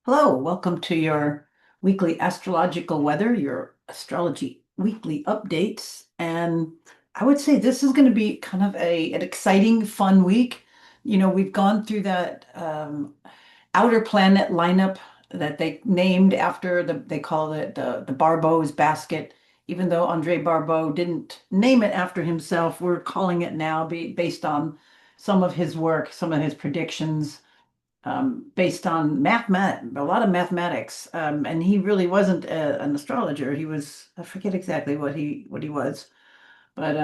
Hello, welcome to your weekly astrological weather, your astrology weekly updates. And I would say this is going to be kind of an exciting, fun week. We've gone through that outer planet lineup that they named after they call it the Barbeau's basket. Even though Andre Barbeau didn't name it after himself, we're calling it now based on some of his work, some of his predictions based on a lot of mathematics. And he really wasn't an astrologer. He was, I forget exactly what he was, but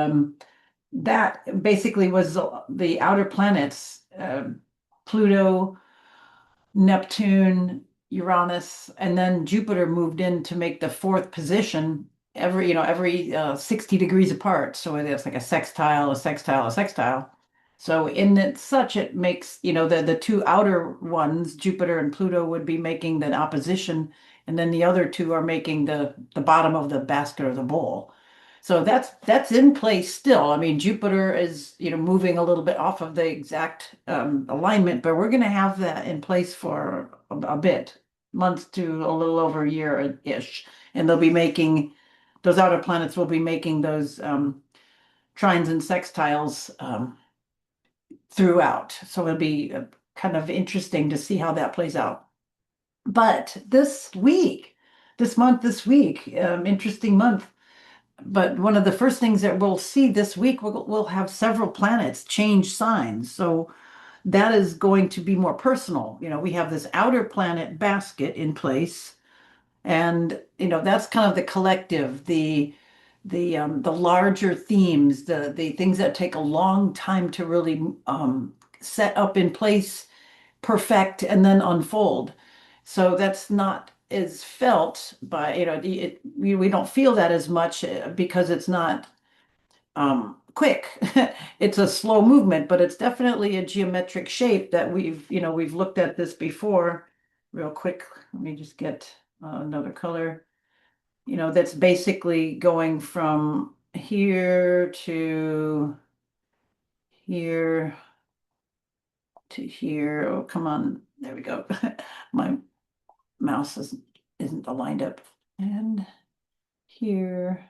that basically was the outer planets, Pluto, Neptune, Uranus, and then Jupiter moved in to make the fourth position every 60 degrees apart. So it's like a sextile, a sextile, a sextile. So in it, such it makes, the two outer ones, Jupiter and Pluto, would be making the opposition, and then the other two are making the bottom of the basket or the bowl. So that's in place still. I mean, Jupiter is, moving a little bit off of the exact alignment, but we're going to have that in place for a bit, months to a little over a year-ish. And they'll be making, those outer planets will be making those trines and sextiles throughout. So it'll be kind of interesting to see how that plays out. But this week, interesting month. But one of the first things that we'll see this week, we'll have several planets change signs. So that is going to be more personal. We have this outer planet basket in place, and that's kind of the collective, the larger themes, the things that take a long time to really set up in place, perfect, and then unfold. So that's not as felt by, we don't feel that as much because it's not quick. It's a slow movement, but it's definitely a geometric shape that we've looked at this before. Real quick, let me just get another color. That's basically going from here to here to here. Oh, come on. There we go. My mouse isn't aligned up. And here,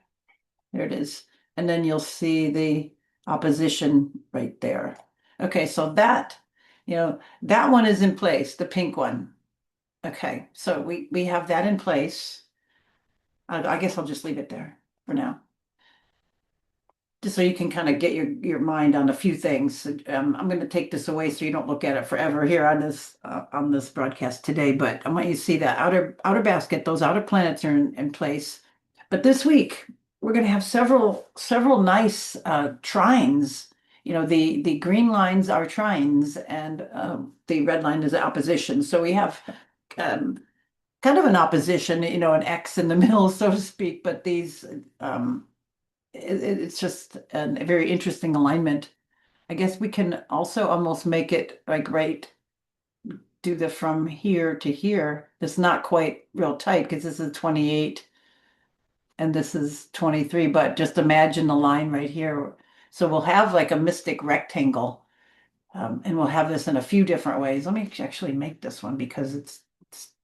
there it is. And then you'll see the opposition right there. Okay, so that one is in place, the pink one. Okay, so we have that in place. I guess I'll just leave it there for now. Just so you can kind of get your mind on a few things. I'm going to take this away so you don't look at it forever here on this broadcast today. But I want you to see that outer basket. Those outer planets are in place. But this week we're going to have several nice trines. The green lines are trines, and the red line is opposition. So we have um, kind of an opposition, an X in the middle, so to speak. But these it's just a very interesting alignment. I guess we can also almost make it like do the from here to here. It's not quite real tight because this is 28 and this is 23, but just imagine the line right here. So we'll have like a mystic rectangle, and we'll have this in a few different ways. Let me actually make this one because it's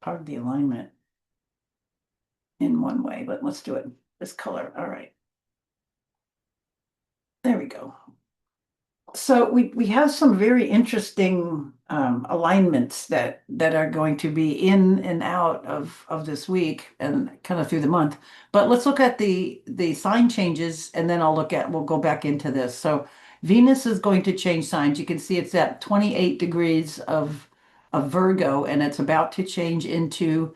part of the alignment in one way, but let's do it this color. All right, there we go. So we have some very interesting alignments that are going to be in and out of this week and kind of through the month. But let's look at the sign changes, and then we'll go back into this. So Venus is going to change signs. You can see it's at 28 degrees of Virgo, and it's about to change into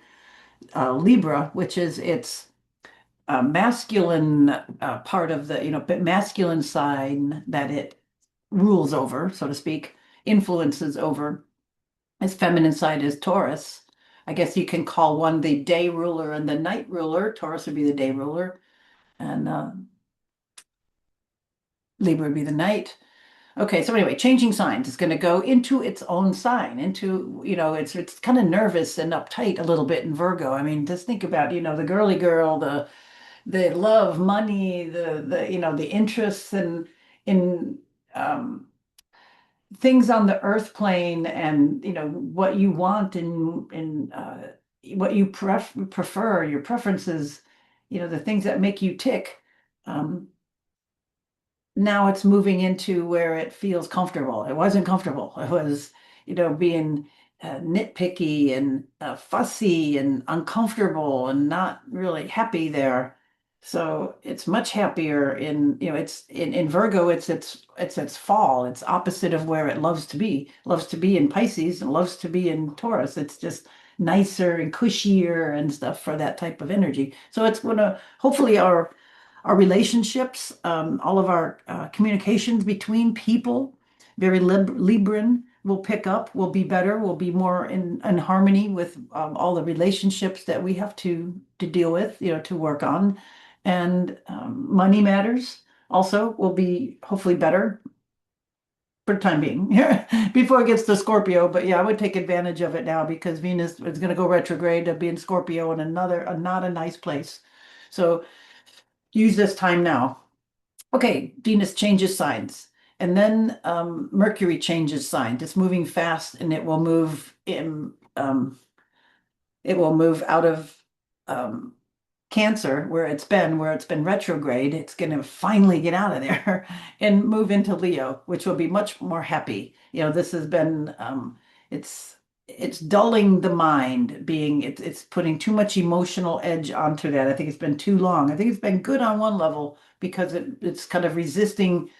Libra, which is its masculine part of the masculine sign that it rules over, so to speak, influences over. His feminine side is Taurus. I guess you can call one the day ruler and the night ruler. Taurus would be the day ruler, and Libra would be the night. Okay, so anyway, changing signs. It's going to go into its own sign, it's kind of nervous and uptight a little bit in Virgo. I mean, just think about, the girly girl, the love, money, the interests in things on the earth plane and what you want and what you prefer, your preferences, the things that make you tick. Um, Now it's moving into where it feels comfortable. It wasn't comfortable. It was, being nitpicky and fussy and uncomfortable and not really happy there. So it's much happier it's in Virgo, it's fall. It's opposite of where it loves to be. Loves to be in Pisces and loves to be in Taurus. It's just nicer and cushier and stuff for that type of energy. So it's gonna hopefully our relationships, all of our communications between people, very Libran, will pick up, will be better, will be more in harmony with all the relationships that we have to deal with, to work on. And money matters also will be hopefully better for the time being before it gets to Scorpio. But yeah, I would take advantage of it now because Venus is going to go retrograde to be in Scorpio in not a nice place. So use this time now. Okay, Venus changes signs. And then Mercury changes signs. It's moving fast and it will move out of um, Cancer, where it's been retrograde. It's going to finally get out of there and move into Leo, which will be much more happy. This has been it's it's dulling the mind, it's putting too much emotional edge onto that. I think it's been too long. I think it's been good on one level because it's kind of resisting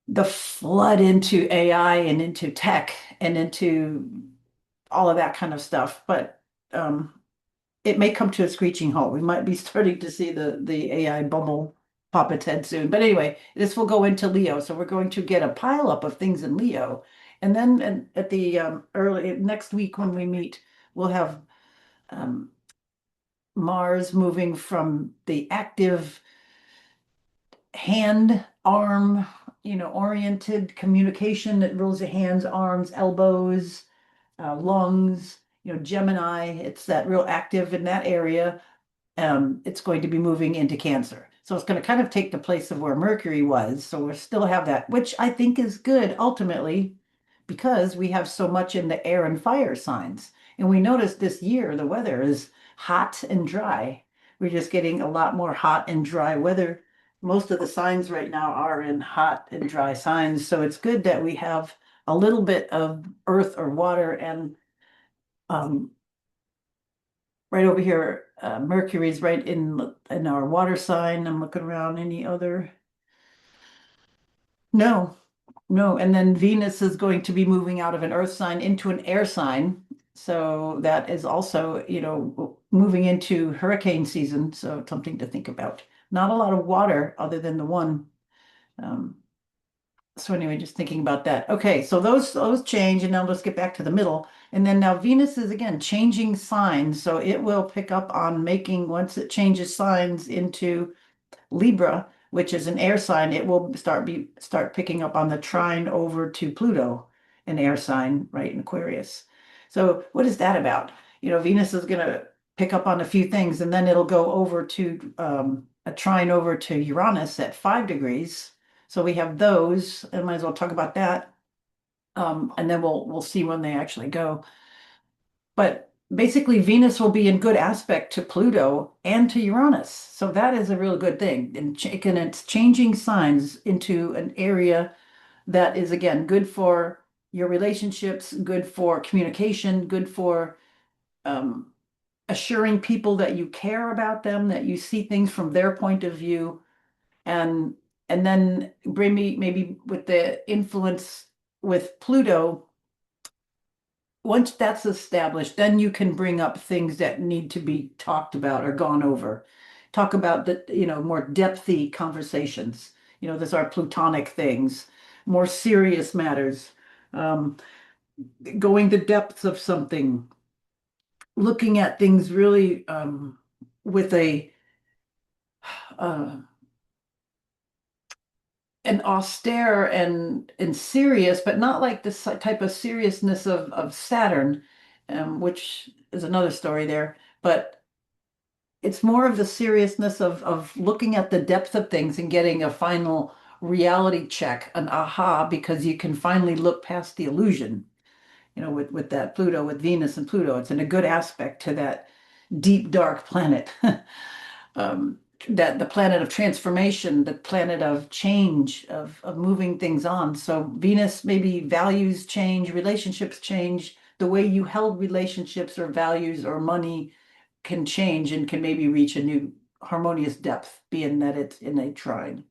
the flood into AI and into tech and into all of that kind of stuff. But it may come to a screeching halt. We might be starting to see the AI bubble pop its head soon. But anyway, this will go into Leo. So we're going to get a pileup of things in Leo. And then at the early next week when we meet, we'll have um, Mars moving from the active hand, arm, oriented communication that rules your hands, arms, elbows, lungs, Gemini. It's that real active in that area. It's going to be moving into Cancer. So it's going to kind of take the place of where Mercury was. So we still have that, which I think is good ultimately because we have so much in the air and fire signs. And we notice this year the weather is hot and dry. We're just getting a lot more hot and dry weather. Most of the signs right now are in hot and dry signs. So it's good that we have a little bit of earth or water and um, right over here, Mercury's right in our water sign. I'm looking around any other. No, no. And then Venus is going to be moving out of an earth sign into an air sign. So that is also, moving into hurricane season. So something to think about. Not a lot of water other than the one. Um, so anyway, just thinking about that. Okay, so those change, and now let's get back to the middle. And then now Venus is again changing signs, so it will pick up on making once it changes signs into Libra, which is an air sign. It will start picking up on the trine over to Pluto, an air sign, right in Aquarius. So what is that about? Venus is going to pick up on a few things, and then it'll go over to a trine over to Uranus at 5 degrees. So we have those, and might as well talk about that. And then we'll see when they actually go. But basically, Venus will be in good aspect to Pluto and to Uranus. So that is a real good thing. And it's changing signs into an area that is, again, good for your relationships, good for communication, good for um, assuring people that you care about them, that you see things from their point of view. And and then bring me maybe with the influence with Pluto, once that's established, then you can bring up things that need to be talked about or gone over. Talk about the, more depthy conversations. Those are plutonic things, more serious matters, um, going the depths of something, looking at things really with uh, an austere and serious, but not like this type of seriousness of Saturn, which is another story there. But it's more of the seriousness of looking at the depth of things and getting a final reality check, an aha, because you can finally look past the illusion, with that Pluto, with Venus and Pluto. It's in a good aspect to that deep, dark planet. um, that the planet of transformation, the planet of change, of moving things on. So Venus maybe values change, relationships change, the way you held relationships or values or money can change and can maybe reach a new harmonious depth, being that it's in a trine.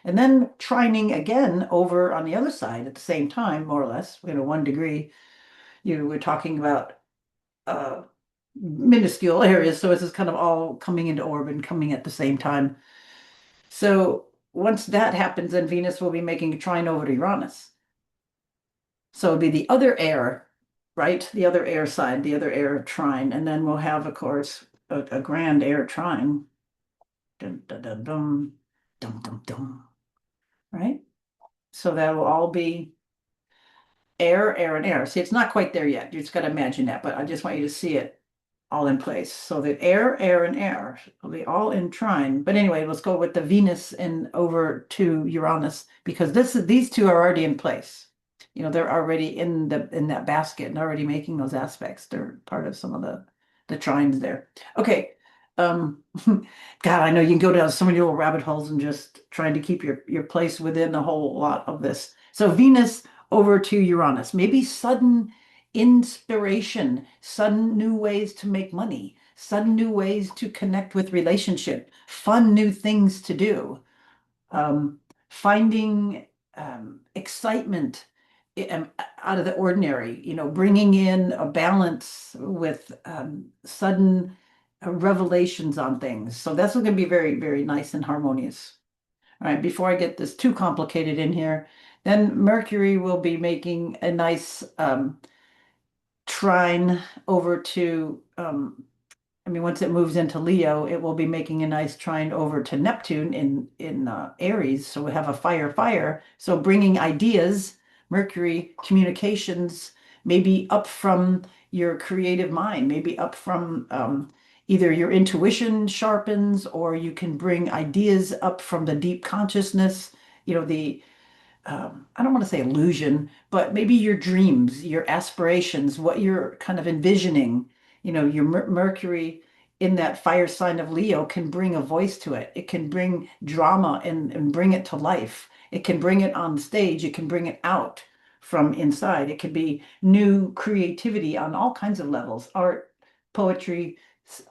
And then trining again over on the other side at the same time, more or less, 1 degree. We're talking about uh, minuscule areas. So this is kind of all coming into orbit and coming at the same time. So once that happens, then Venus will be making a trine over to Uranus. So it'll be the other air, right? The other air side, the other air trine. And then we'll have, of course, a grand air trine. Dun, dun, dun, dun, dum, dum, dum, right? So that will all be air, air, and air. See, it's not quite there yet. You just got to imagine that, but I just want you to see it all in place. So that air, air, and air will be all in trine. But anyway, let's go with the Venus and over to Uranus because these two are already in place. They're already in that basket and already making those aspects. They're part of some of the trines there. Okay. God, I know you can go down so many little rabbit holes and just trying to keep your place within a whole lot of this. So Venus over to Uranus, maybe sudden inspiration, sudden new ways to make money, sudden new ways to connect with relationship, fun new things to do, finding excitement out of the ordinary, bringing in a balance with sudden revelations on things. So that's going to be very, very nice and harmonious. All right, before I get this too complicated in here, then Mercury will be making a nice trine over to, once it moves into Leo, it will be making a nice trine over to Neptune in Aries. So we have a fire, fire. So bringing ideas, Mercury, communications, maybe up from your creative mind, maybe up from either your intuition sharpens, or you can bring ideas up from the deep consciousness, the I don't want to say illusion, but maybe your dreams, your aspirations, what you're kind of envisioning, your Mercury in that fire sign of Leo can bring a voice to it. It can bring drama and bring it to life. It can bring it on stage. It can bring it out from inside. It could be new creativity on all kinds of levels, art, poetry,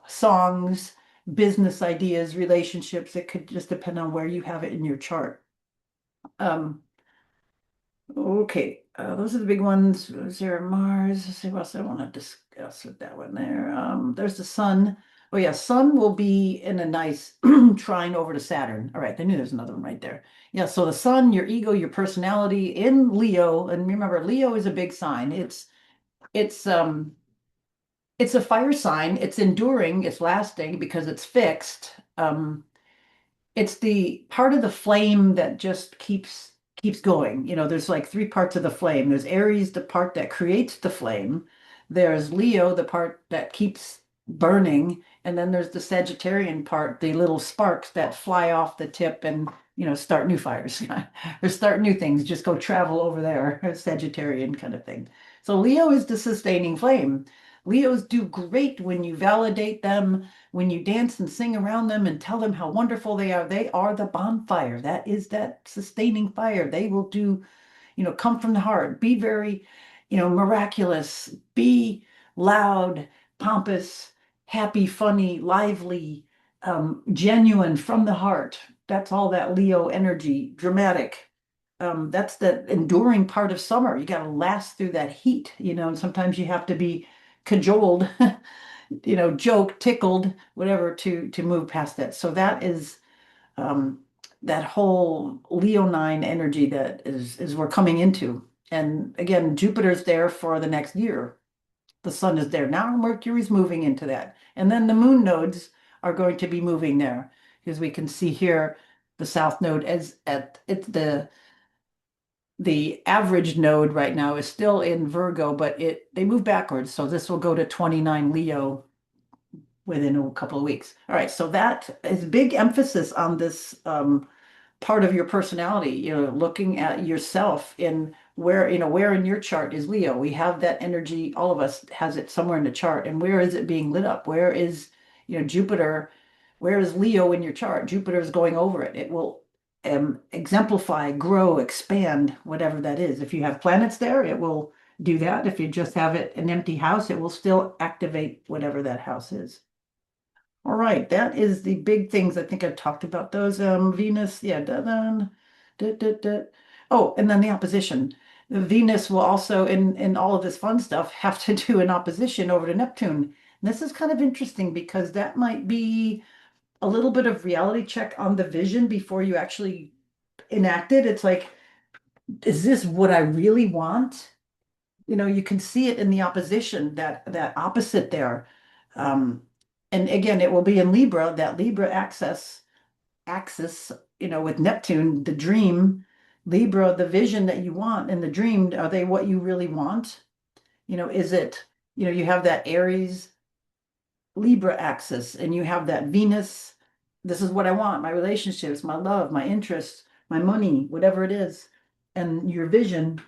songs, business ideas, relationships. It could just depend on where you have it in your chart. Um, Okay, those are the big ones. Is there Mars? Let's see what else I want to discuss with that one there. There's the sun. Oh yeah, sun will be in a nice trine over to Saturn. All right, I knew there's another one right there. Yeah, so the sun, your ego, your personality in Leo, and remember, Leo is a big sign. It's it's a fire sign. It's enduring. It's lasting because it's fixed. It's the part of the flame that just keeps going. There's like three parts of the flame. There's Aries, the part that creates the flame. There's Leo, the part that keeps burning, and then there's the Sagittarian part, the little sparks that fly off the tip and start new fires or start new things. Just go travel over there, Sagittarian kind of thing. So Leo is the sustaining flame. Leos do great when you validate them, when you dance and sing around them and tell them how wonderful they are. They are the bonfire. That is that sustaining fire. They will do, come from the heart, be very, miraculous, be loud, pompous, happy, funny, lively, genuine from the heart. That's all that Leo energy, dramatic. That's the enduring part of summer. You got to last through that heat, and sometimes you have to be cajoled, joke, tickled, whatever, to move past that. So that is um, that whole Leonine energy that is we're coming into. And again, Jupiter's there for the next year. The sun is there now. Mercury's moving into that, and then the moon nodes are going to be moving there, because we can see here the south node as at it's the average node right now is still in Virgo, but they move backwards. So this will go to 29 Leo within a couple of weeks. All right, so that is big emphasis on this part of your personality, looking at yourself in where, where in your chart is Leo. We have that energy, all of us has it somewhere in the chart. And where is it being lit up? Where is, Jupiter, where is Leo in your chart? Jupiter is going over it. It will exemplify, grow, expand, whatever that is. If you have planets there, it will do that. If you just have it an empty house, it will still activate whatever that house is. All right, that is the big things. I think I've talked about those. Venus, yeah, Oh, and then the opposition. The Venus will also, in all of this fun stuff, have to do an opposition over to Neptune. And this is kind of interesting because that might be a little bit of reality check on the vision before you actually enact it. It's like, is this what I really want? You can see it in the opposition, that opposite there. Um, and again, it will be in Libra, that Libra axis, with Neptune, the dream, Libra, the vision that you want and the dream, are they what you really want? Is it, you have that Aries Libra axis and you have that Venus, this is what I want, my relationships, my love, my interests, my money, whatever it is. And your vision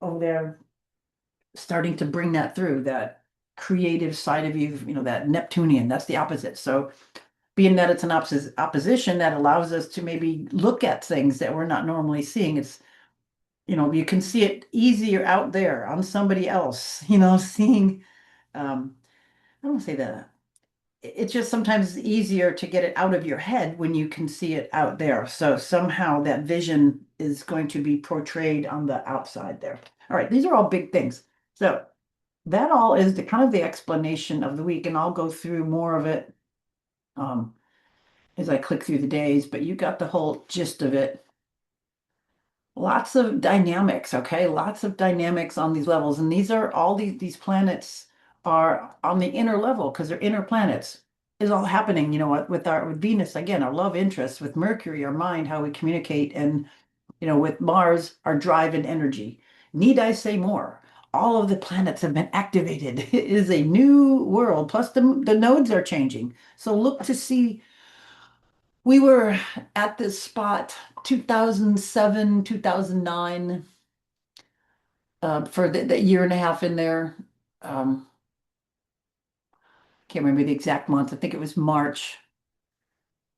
over there starting to bring that through, that creative side of you, that Neptunian, that's the opposite. So being that it's an opposition, that allows us to maybe look at things that we're not normally seeing. It's, you can see it easier out there on somebody else, seeing, I don't say that. It's just sometimes easier to get it out of your head when you can see it out there. So somehow that vision is going to be portrayed on the outside there. All right, these are all big things. So that all is the kind of the explanation of the week, and I'll go through more of it as I click through the days, but you got the whole gist of it. Lots of dynamics, okay? Lots of dynamics on these levels. And these are all these planets are on the inner level because they're inner planets. Is all happening, with Venus, again, our love interests, with Mercury, our mind, how we communicate, and with Mars, our drive and energy. Need I say more? All of the planets have been activated. It is a new world. Plus, the nodes are changing. So look to see. We were at this spot 2007, 2009, for the year and a half in there. Um, can't remember the exact month. I think it was March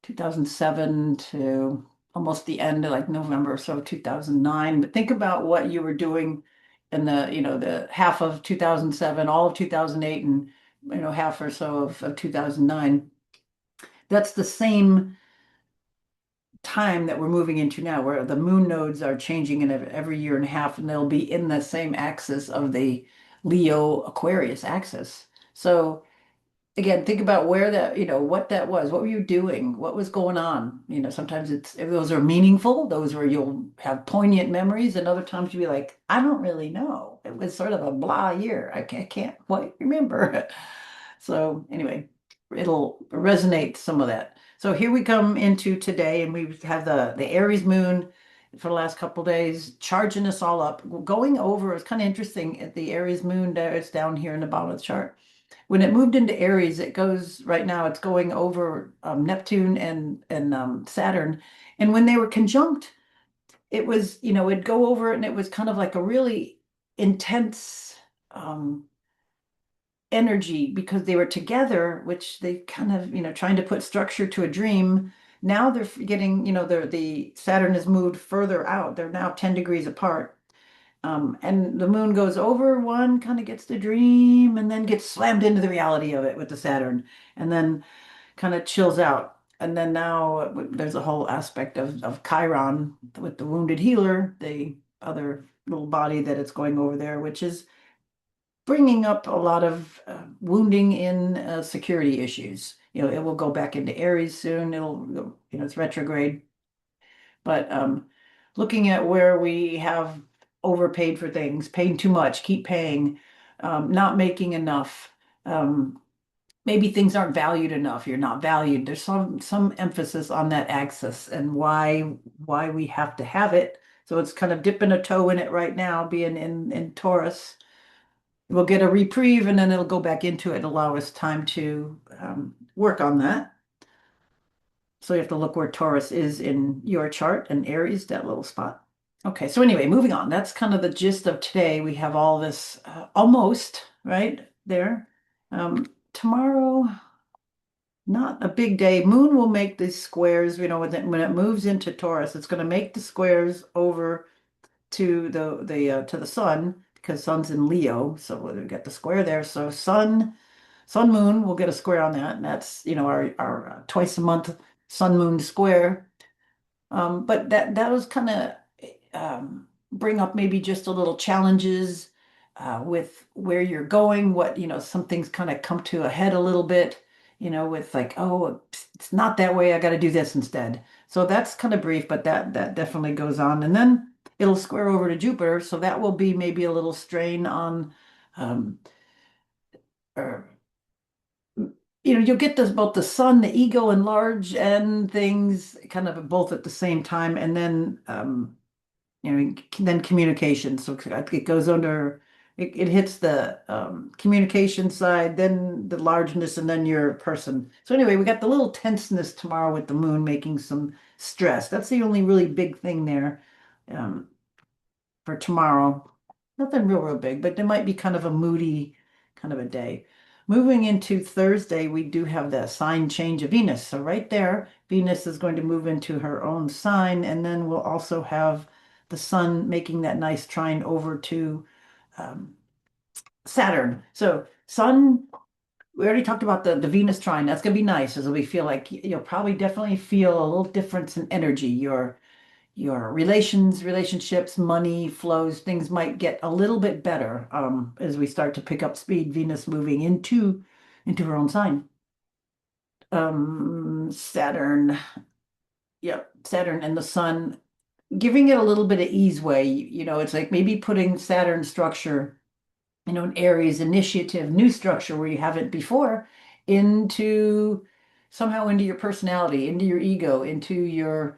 2007 to almost the end of like November or so 2009. But think about what you were doing in the half of 2007, all of 2008, and half or so of 2009. That's the same time that we're moving into now, where the moon nodes are changing in every year and a half, and they'll be in the same axis of the Leo Aquarius axis. So again, think about where that, what that was. What were you doing? What was going on? Sometimes if those are meaningful, those where you'll have poignant memories, and other times you'll be like, I don't really know. It was sort of a blah year. I can't quite remember. So anyway, it'll resonate some of that. So here we come into today, and we have the Aries moon for the last couple days, charging us all up. Going over, it's kind of interesting at the Aries moon there, it's down here in the bottom of the chart. When it moved into Aries, it goes right now, it's going over Neptune and Saturn. And when they were conjunct, it was, it'd go over it, and it was kind of like a really intense energy because they were together, which they kind of, trying to put structure to a dream. Now they're getting, the Saturn has moved further out. They're now 10 degrees apart. And the moon goes over one, kind of gets the dream, and then gets slammed into the reality of it with the Saturn, and then kind of chills out. And then now there's a whole aspect of Chiron with the wounded healer, the other little body that it's going over there, which is bringing up a lot of wounding in security issues. It will go back into Aries soon. It's retrograde. But looking at where we have overpaid for things, paying too much, keep paying, not making enough. Maybe things aren't valued enough. You're not valued. There's some emphasis on that axis and why we have to have it. So it's kind of dipping a toe in it right now, being in Taurus. We'll get a reprieve, and then it'll go back into it, allow us time to work on that. So you have to look where Taurus is in your chart and Aries, that little spot. Okay, so anyway, moving on. That's kind of the gist of today. We have all this almost right there. Tomorrow, not a big day. Moon will make these squares, when it moves into Taurus, it's going to make the squares over to the sun because sun's in Leo. So we got the square there. So sun moon, we'll get a square on that, and that's our twice a month sun moon square. But that was kind of bring up maybe just a little challenges with where you're going, some things kind of come to a head a little bit, with like, oh, it's not that way, I got to do this instead. So that's kind of brief, but that definitely goes on. And then it'll square over to Jupiter, so that will be maybe a little strain on um, or you'll get this both the sun, the ego enlarge and things kind of both at the same time, and then then communication. So it goes under, it hits the communication side, then the largeness, and then your person. So anyway, we got the little tenseness tomorrow with the moon making some stress. That's the only really big thing there um, for tomorrow. Nothing real big, but there might be kind of a moody kind of a day. Moving into Thursday, we do have the sign change of Venus. So right there, Venus is going to move into her own sign, and then we'll also have the sun making that nice trine over to um, Saturn. So sun, we already talked about the Venus trine. That's going to be nice as we feel like you'll probably definitely feel a little difference in energy. Your relationships, money flows, things might get a little bit better as we start to pick up speed, Venus moving into her own sign. Saturn, yep, Saturn and the sun, giving it a little bit of ease way. It's like maybe putting Saturn structure, an Aries initiative, new structure where you haven't before, into somehow into your personality, into your ego, into your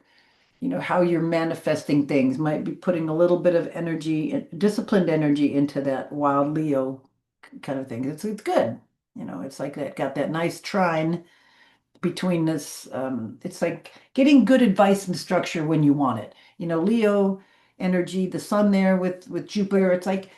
how you're manifesting things, might be putting a little bit of energy, disciplined energy into that wild Leo kind of thing. It's good. It's like that got that nice trine between this. It's like getting good advice and structure when you want it. Leo energy, the sun there with Jupiter. It's like,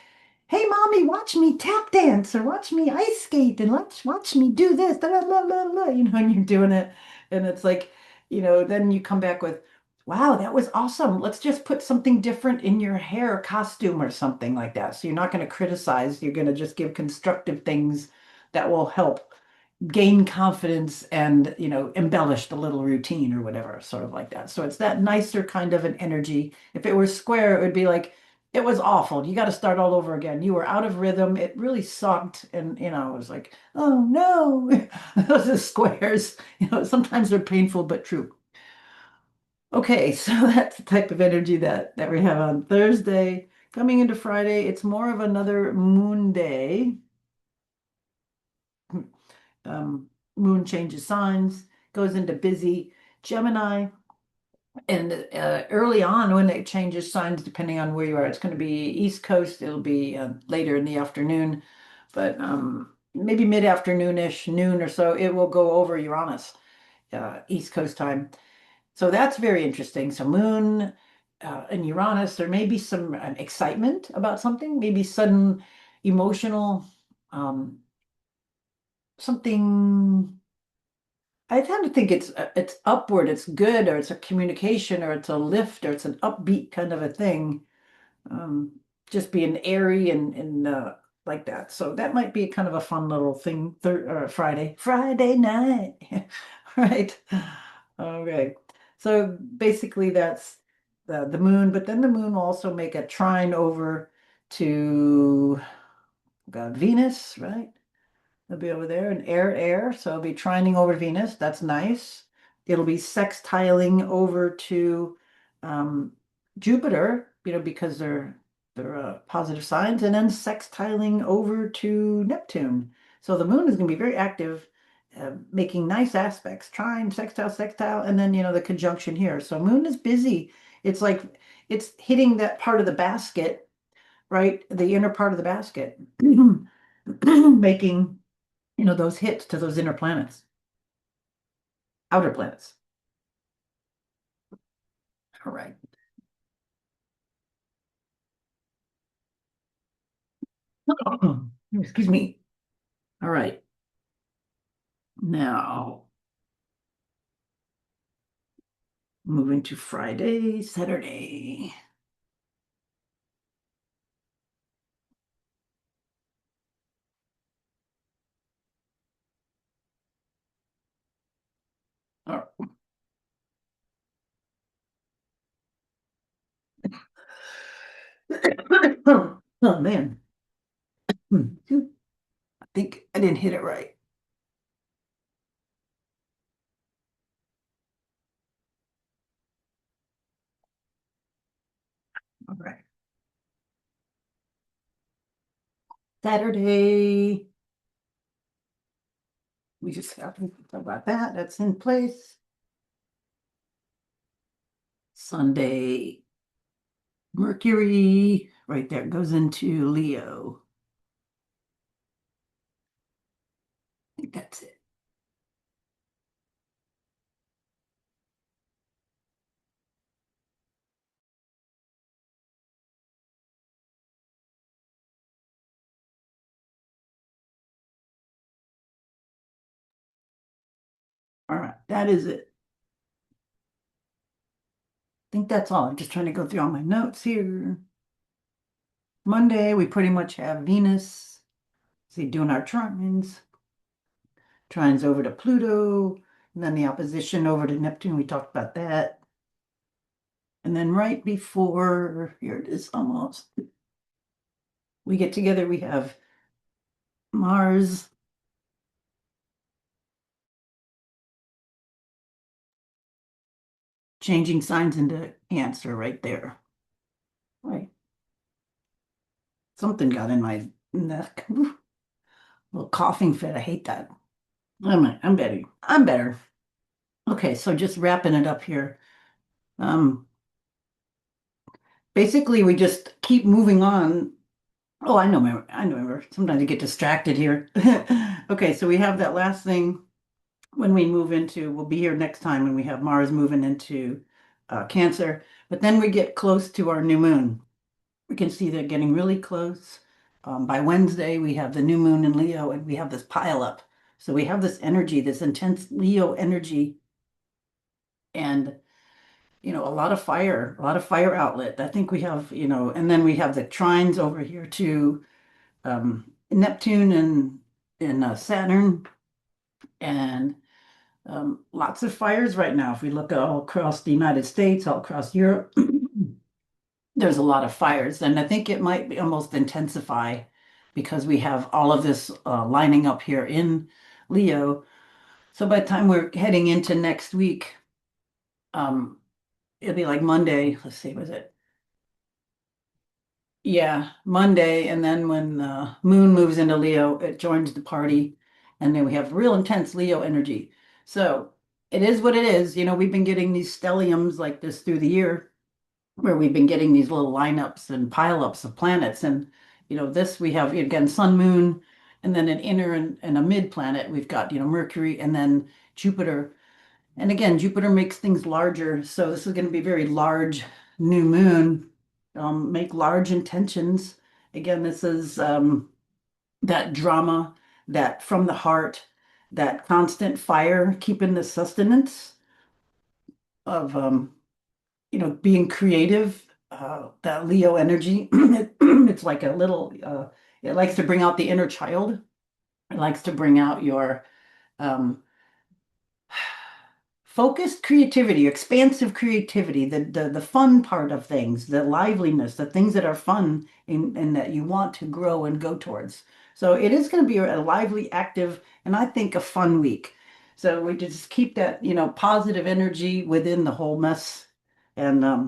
hey, mommy, watch me tap dance or watch me ice skate and watch me do this. Da, da, da, da, da, and you're doing it. And it's like, then you come back with, wow, that was awesome. Let's just put something different in your hair costume or something like that. So you're not going to criticize. You're going to just give constructive things that will help gain confidence and embellish the little routine or whatever, sort of like that. So it's that nicer kind of an energy. If it were square, it would be like it was awful, you got to start all over again, you were out of rhythm, it really sucked, and it was like, oh no. Those are squares, sometimes they're painful but true. Okay, so that's the type of energy that we have on Thursday. Coming into Friday, it's more of another moon day. Moon changes signs, goes into busy Gemini. And early on, when it changes signs, depending on where you are, it's going to be East Coast. It'll be later in the afternoon, but maybe mid-afternoonish, noon or so, it will go over Uranus, East Coast time. So that's very interesting. So Moon and Uranus, there may be some excitement about something, maybe sudden emotional um, something. I tend to think it's upward, it's good, or it's a communication, or it's a lift, or it's an upbeat kind of a thing. Um, just being airy and like that. So that might be kind of a fun little thing. Friday night, right? Okay. So basically, that's the moon, but then the moon will also make a trine over to Venus, right? It'll be over there, and air. So it'll be trining over Venus. That's nice. It'll be sextiling over to um, Jupiter, because they're positive signs, and then sextiling over to Neptune. So the moon is going to be very active, making nice aspects, trine, sextile, and then the conjunction here. So moon is busy. It's like it's hitting that part of the basket, right? The inner part of the basket, making those hits to those inner planets, outer planets. All right. Excuse me. All right. Now, moving to Friday, Saturday. Oh, oh man. I think I didn't hit it right. All right. Saturday. We just have to talk about that. That's in place. Sunday, Mercury, right there, goes into Leo. I think that's it. All right, that is it. I think that's all. I'm just trying to go through all my notes here. Monday, we pretty much have Venus, see, doing our trines, trines over to Pluto, and then the opposition over to Neptune. We talked about that. And then right before, here it is almost, we get together, we have Mars changing signs into Cancer right there. Right. Something got in my neck. Little coughing fit. I hate that. I'm better. I'm better. Okay, so just wrapping it up here. Um, Basically, we just keep moving on. Oh, I know, I know. Sometimes you get distracted here. Okay, so we have that last thing when we move into, we'll be here next time when we have Mars moving into Cancer. But then we get close to our new moon. We can see they're getting really close. By Wednesday, we have the new moon in Leo and we have this pile up. So we have this energy, this intense Leo energy, and a lot of fire outlet. I think we have, and then we have the trines over here to Neptune and Saturn, and lots of fires right now. If we look all across the United States, all across Europe, there's a lot of fires, and I think it might be almost intensify because we have all of this lining up here in Leo. So by the time we're heading into next week, um, it'll be like Monday. Let's see, was it? Yeah, Monday, and then when Moon moves into Leo, it joins the party, and then we have real intense Leo energy. So it is what it is. We've been getting these stelliums like this through the year, where we've been getting these little lineups and pileups of planets, and this we have again Sun, Moon, and then an inner and a mid planet. We've got Mercury, and then Jupiter. And again, Jupiter makes things larger. So this is going to be very large new moon. Make large intentions. Again, this is that drama, that from the heart, that constant fire, keeping the sustenance of being creative. That Leo energy. It's like a little. It likes to bring out the inner child. It likes to bring out your um, focused creativity, expansive creativity, the fun part of things, the liveliness, the things that are fun and that you want to grow and go towards. So it is going to be a lively, active, and I think a fun week. So we just keep that, positive energy within the whole mess. And uh,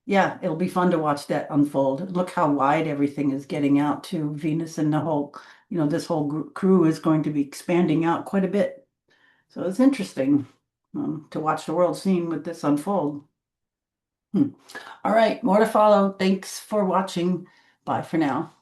yeah, it'll be fun to watch that unfold. Look how wide everything is getting out to Venus and the whole, this whole crew is going to be expanding out quite a bit. So it's interesting to watch the world scene with this unfold. Hmm. All right, more to follow. Thanks for watching. Bye for now.